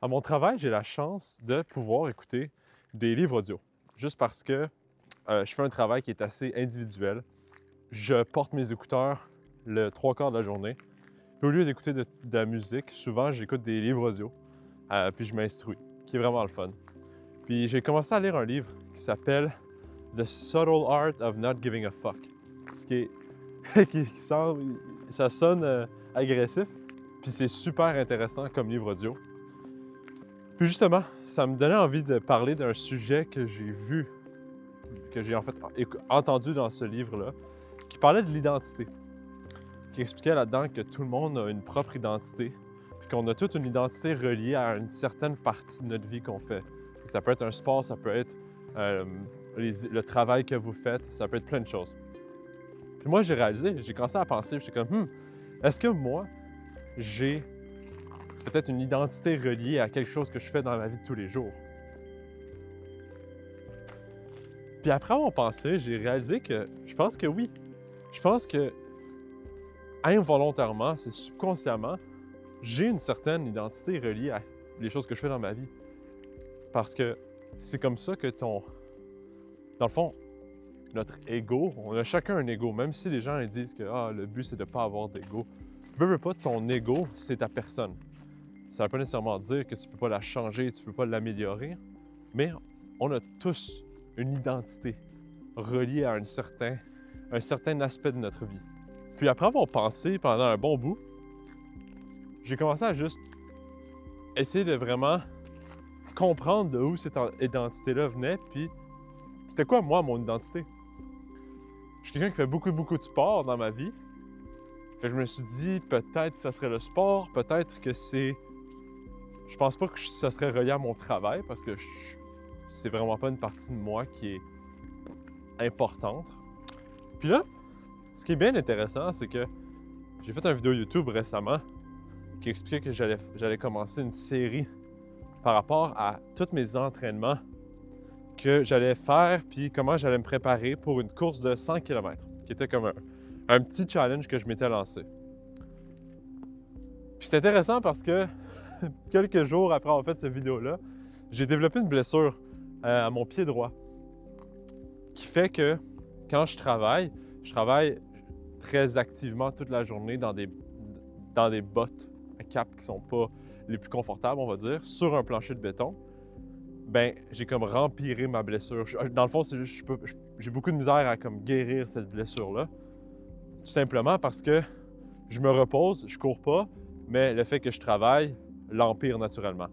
À mon travail, j'ai la chance de pouvoir écouter des livres audio. Juste parce que je fais un travail qui est assez individuel. Je porte mes écouteurs le trois quarts de la journée. Puis au lieu d'écouter de la musique, souvent j'écoute des livres audio. Puis je m'instruis, qui est vraiment le fun. Puis j'ai commencé à lire un livre qui s'appelle The Subtle Art of Not Giving a Fuck. Ce qui est, ça sonne agressif. Puis c'est super intéressant comme livre audio. Puis justement, ça me donnait envie de parler d'un sujet que j'ai vu, que j'ai en fait entendu dans ce livre-là, qui parlait de l'identité, qui expliquait là-dedans que tout le monde a une propre identité, puis qu'on a toute une identité reliée à une certaine partie de notre vie qu'on fait. Ça peut être un sport, ça peut être le travail que vous faites, ça peut être plein de choses. Puis moi, j'ai réalisé, j'ai commencé à penser, j'étais comme, est-ce que moi, j'ai peut-être une identité reliée à quelque chose que je fais dans ma vie de tous les jours? Puis après avoir pensé, j'ai réalisé que je pense que oui. Je pense que involontairement, c'est subconsciemment, j'ai une certaine identité reliée à les choses que je fais dans ma vie. Parce que c'est comme ça que dans le fond, notre ego, on a chacun un ego, même si les gens ils disent que le but c'est de ne pas avoir d'ego. Veux pas, ton ego, c'est ta personne. Ça ne veut pas nécessairement dire que tu ne peux pas la changer, tu ne peux pas l'améliorer, mais on a tous une identité reliée à un certain aspect de notre vie. Puis après avoir pensé pendant un bon bout, j'ai commencé à juste essayer de vraiment comprendre de où cette identité-là venait, puis c'était quoi, moi, mon identité? Je suis quelqu'un qui fait beaucoup de sport dans ma vie. Fait que je me suis dit, peut-être que ça serait le sport, peut-être que c'est... Je pense pas que ça serait relié à mon travail, parce que c'est vraiment pas une partie de moi qui est importante. Puis là, ce qui est bien intéressant, c'est que j'ai fait une vidéo YouTube récemment qui expliquait que j'allais commencer une série par rapport à tous mes entraînements que j'allais faire, puis comment j'allais me préparer pour une course de 100 km, qui était comme un petit challenge que je m'étais lancé. Puis c'est intéressant parce que quelques jours après avoir fait cette vidéo-là, j'ai développé une blessure à mon pied droit qui fait que quand je travaille très activement toute la journée dans des bottes à cap qui sont pas les plus confortables, on va dire, sur un plancher de béton. Ben, j'ai comme rempiré ma blessure. Dans le fond, c'est juste, j'ai beaucoup de misère à comme guérir cette blessure-là. Tout simplement parce que je me repose, je cours pas, mais le fait que je travaille l'empire naturellement.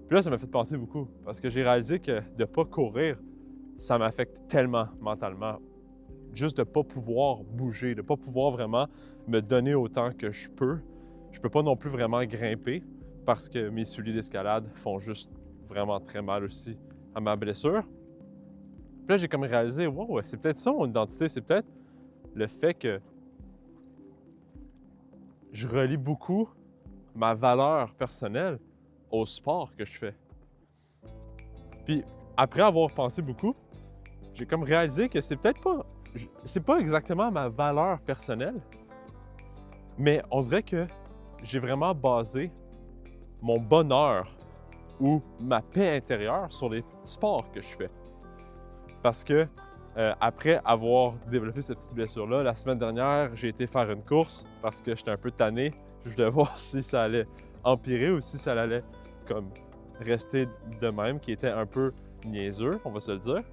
Puis là, ça m'a fait penser beaucoup, parce que j'ai réalisé que de ne pas courir, ça m'affecte tellement mentalement. Juste de ne pas pouvoir bouger, de ne pas pouvoir vraiment me donner autant que je peux. Je peux pas non plus vraiment grimper, parce que mes souliers d'escalade font juste vraiment très mal aussi à ma blessure. Puis là, j'ai comme réalisé, wow, c'est peut-être ça mon identité, c'est peut-être le fait que je relie beaucoup ma valeur personnelle au sport que je fais. Puis après avoir pensé beaucoup, j'ai comme réalisé que c'est peut-être pas... C'est pas exactement ma valeur personnelle, mais on dirait que j'ai vraiment basé mon bonheur ou ma paix intérieure sur les sports que je fais. Parce que après avoir développé cette petite blessure-là, la semaine dernière, j'ai été faire une course parce que j'étais un peu tanné. Je voulais voir si ça allait empirer ou si ça allait comme rester de même, qui était un peu niaiseux, on va se le dire.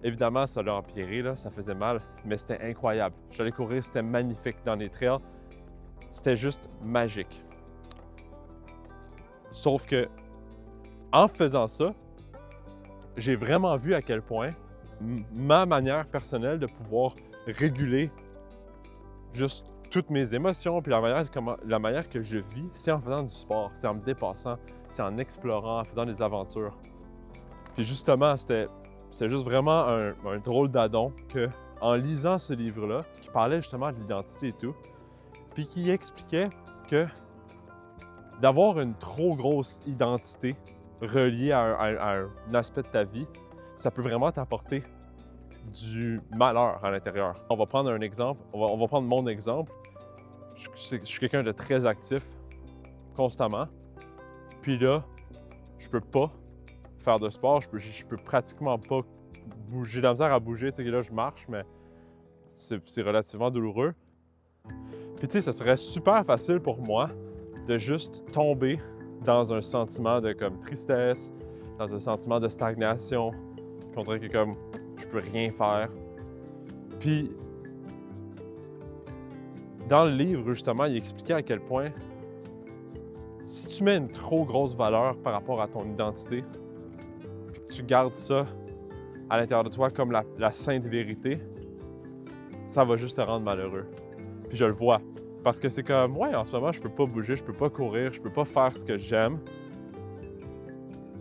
Évidemment, ça l'a empiré, là, ça faisait mal, mais c'était incroyable. J'allais courir, c'était magnifique dans les trails. C'était juste magique. Sauf que, en faisant ça, j'ai vraiment vu à quel point ma manière personnelle de pouvoir réguler juste toutes mes émotions, puis la manière que je vis, c'est en faisant du sport, c'est en me dépassant, c'est en explorant, en faisant des aventures. Puis justement, c'était juste vraiment un drôle d'addon que, en lisant ce livre-là, qui parlait justement de l'identité et tout, puis qui expliquait que d'avoir une trop grosse identité reliée à un aspect de ta vie, ça peut vraiment t'apporter du malheur à l'intérieur. On va prendre un exemple, on va prendre mon exemple. Je suis quelqu'un de très actif constamment. Puis là, je peux pas faire de sport, je peux pratiquement pas bouger. J'ai de la misère à bouger, tu sais, là je marche, mais c'est relativement douloureux. Puis tu sais, ça serait super facile pour moi de juste tomber dans un sentiment de comme tristesse, dans un sentiment de stagnation, qu'on dirait que comme je peux rien faire. Puis dans le livre, justement, il expliquait à quel point si tu mets une trop grosse valeur par rapport à ton identité, puis que tu gardes ça à l'intérieur de toi comme la sainte vérité, ça va juste te rendre malheureux. Puis je le vois. Parce que c'est comme, ouais, en ce moment, je peux pas bouger, je peux pas courir, je peux pas faire ce que j'aime.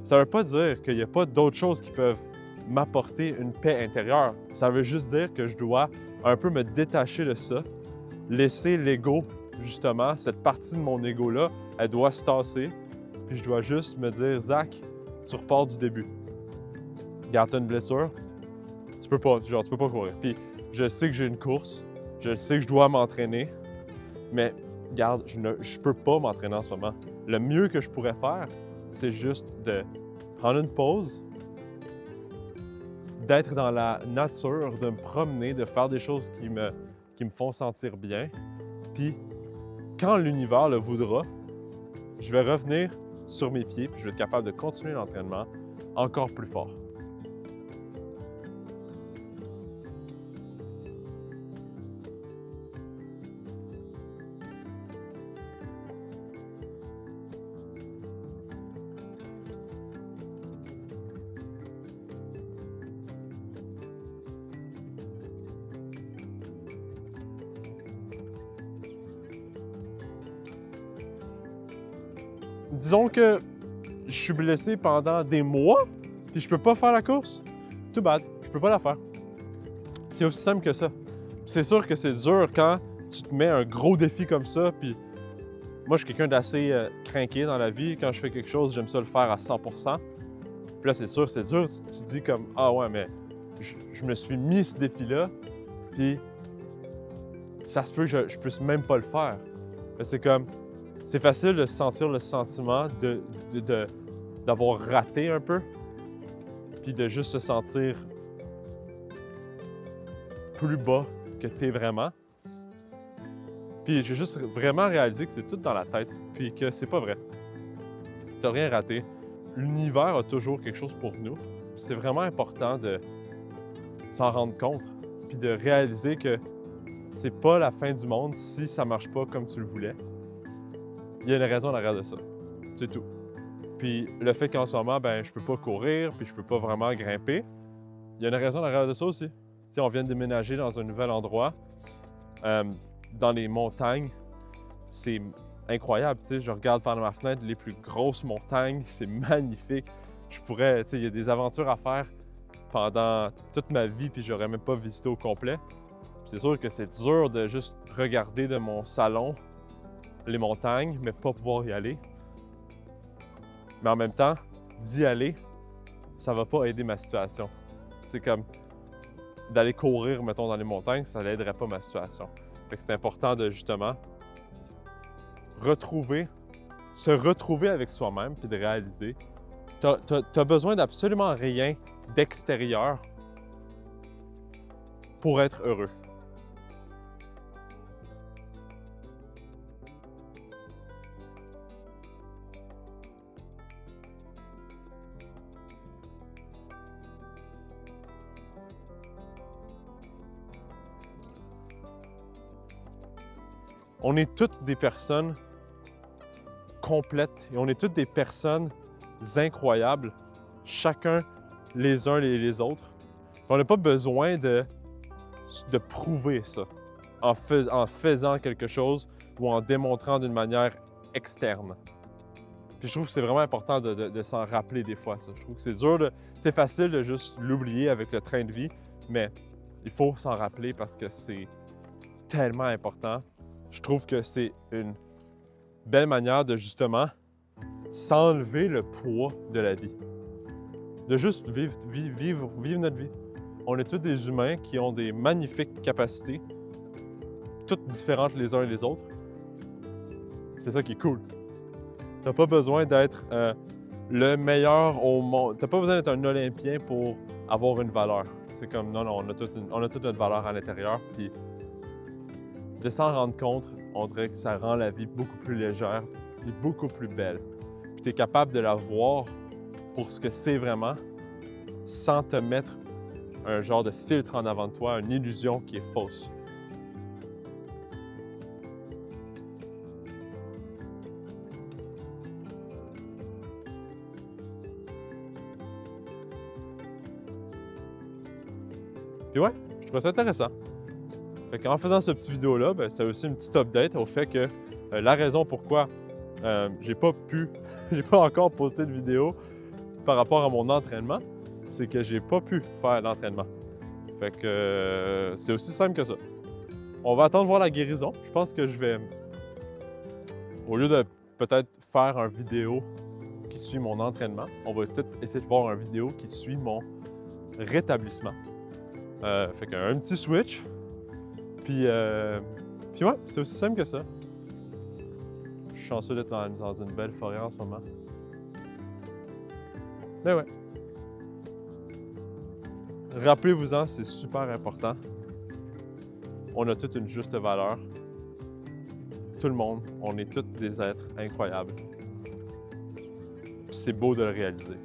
Ça veut pas dire qu'il y a pas d'autres choses qui peuvent m'apporter une paix intérieure. Ça veut juste dire que je dois un peu me détacher de ça, laisser l'ego, justement, cette partie de mon ego-là, elle doit se tasser, puis je dois juste me dire, Zach, tu repars du début. Garde une blessure, tu peux pas courir. Puis je sais que j'ai une course, je sais que je dois m'entraîner, mais regarde, je peux pas m'entraîner en ce moment. Le mieux que je pourrais faire, c'est juste de prendre une pause, d'être dans la nature, de me promener, de faire des choses qui me font sentir bien. Puis quand l'univers le voudra, je vais revenir sur mes pieds, puis je vais être capable de continuer l'entraînement encore plus fort. Disons que je suis blessé pendant des mois, puis je peux pas faire la course. Too bad, je peux pas la faire. C'est aussi simple que ça. C'est sûr que c'est dur quand tu te mets un gros défi comme ça, puis moi, je suis quelqu'un d'assez crinqué dans la vie. Quand je fais quelque chose, j'aime ça le faire à 100%. Puis là, c'est sûr, c'est dur. Tu te dis comme, ah ouais, mais je me suis mis ce défi-là, puis ça se peut que je puisse même pas le faire. C'est comme, c'est facile de sentir le sentiment d'avoir raté un peu, puis de juste se sentir plus bas que t'es vraiment. Puis j'ai juste vraiment réalisé que c'est tout dans la tête, puis que c'est pas vrai. T'as rien raté. L'univers a toujours quelque chose pour nous. C'est vraiment important de s'en rendre compte, puis de réaliser que c'est pas la fin du monde si ça marche pas comme tu le voulais. Il y a une raison derrière de ça. C'est tout. Puis le fait qu'en ce moment, je peux pas courir, puis je peux pas vraiment grimper, il y a une raison derrière de ça aussi. Si on vient de déménager dans un nouvel endroit, dans les montagnes, c'est incroyable. Tu sais, je regarde par ma fenêtre les plus grosses montagnes, c'est magnifique. Je pourrais, tu sais, il y a des aventures à faire pendant toute ma vie, puis j'aurais même pas visité au complet. C'est sûr que c'est dur de juste regarder de mon salon les montagnes, mais pas pouvoir y aller. Mais en même temps, d'y aller, ça va pas aider ma situation. C'est comme d'aller courir, mettons, dans les montagnes, ça n'aiderait pas ma situation. Fait que c'est important de, justement, se retrouver avec soi-même puis de réaliser t'as besoin d'absolument rien d'extérieur pour être heureux. On est toutes des personnes complètes et on est toutes des personnes incroyables, chacun les uns et les autres. On n'a pas besoin de prouver ça en faisant quelque chose ou en démontrant d'une manière externe. Puis je trouve que c'est vraiment important de s'en rappeler des fois, ça. Je trouve que c'est dur, c'est facile de juste l'oublier avec le train de vie, mais il faut s'en rappeler parce que c'est tellement important. Je trouve que c'est une belle manière de justement s'enlever le poids de la vie. De juste vivre notre vie. On est tous des humains qui ont des magnifiques capacités, toutes différentes les uns et les autres. C'est ça qui est cool. T'as pas besoin d'être le meilleur au monde. T'as pas besoin d'être un Olympien pour avoir une valeur. C'est comme, non, on a toute notre valeur à l'intérieur. Puis de s'en rendre compte, on dirait que ça rend la vie beaucoup plus légère et beaucoup plus belle. Puis tu es capable de la voir pour ce que c'est vraiment, sans te mettre un genre de filtre en avant de toi, une illusion qui est fausse. Puis ouais, je trouve ça intéressant. Fait qu'en faisant ce petit vidéo-là, ben, c'est aussi une petite update au fait que la raison pourquoi j'ai pas encore posté de vidéo par rapport à mon entraînement, c'est que j'ai pas pu faire l'entraînement. Fait que c'est aussi simple que ça. On va attendre voir la guérison. Je pense que je vais, au lieu de peut-être faire une vidéo qui suit mon entraînement, on va peut-être essayer de voir une vidéo qui suit mon rétablissement. Fait qu'un petit switch. Puis ouais, c'est aussi simple que ça. Je suis chanceux d'être dans une belle forêt en ce moment. Mais ouais. Rappelez-vous-en, c'est super important. On a toute une juste valeur. Tout le monde, on est tous des êtres incroyables. Puis c'est beau de le réaliser.